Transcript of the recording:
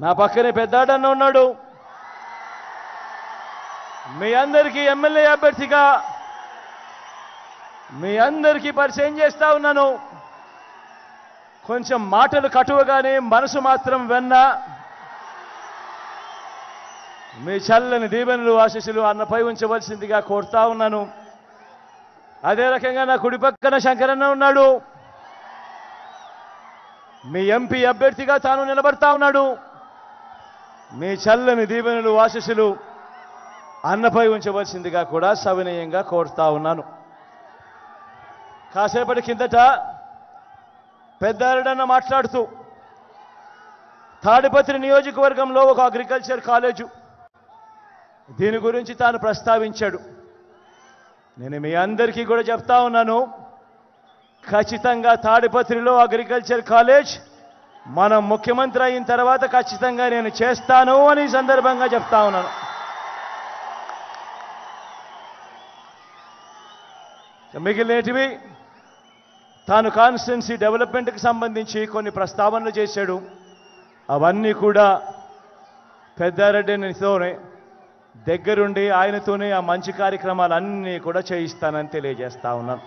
నా పక్కనే పెద్దాడన్న ఉన్నాడు. మీ అందరికీ ఎమ్మెల్యే అభ్యర్థిగా మీ అందరికీ పరిచయం చేస్తా ఉన్నాను. కొంచెం మాటలు కటువగానే మనసు మాత్రం వెన్న. మీ చల్లని దీవెనలు ఆశీస్సులు అన్నపై ఉంచవలసిందిగా కోరుతా ఉన్నాను. అదే రకంగా నా కుడి పక్కన శంకరన్న ఉన్నాడు. మీ ఎంపీ అభ్యర్థిగా తాను నిలబడతా ఉన్నాడు. మీ చల్లని దీవెనలు ఆశీస్సులు అన్నపై ఉంచవలసిందిగా కూడా సవినయంగా కోరుతా ఉన్నాను. కాసేపటి కిందట పెద్దారెడ్డన్న మాట్లాడుతూ తాడిపత్రి నియోజకవర్గంలో ఒక అగ్రికల్చర్ కాలేజు దీని గురించి తాను ప్రస్తావించాడు. నేను మీ అందరికీ కూడా చెప్తా ఉన్నాను, ఖచ్చితంగా తాడిపత్రిలో అగ్రికల్చర్ కాలేజ్ మనం ముఖ్యమంత్రి అయిన తర్వాత ఖచ్చితంగా నేను చేస్తాను అని ఈ సందర్భంగా చెప్తా ఉన్నాను. మిగిలినటివి తాను కాన్స్టిట్యున్సీ డెవలప్మెంట్కి సంబంధించి కొన్ని ప్రస్తావనలు చేశాడు. అవన్నీ కూడా పెద్దారెడ్డితోనే దగ్గరుండి ఆయనతోనే ఆ మంచి కార్యక్రమాలన్నీ కూడా చేయిస్తానని తెలియజేస్తా ఉన్నాను.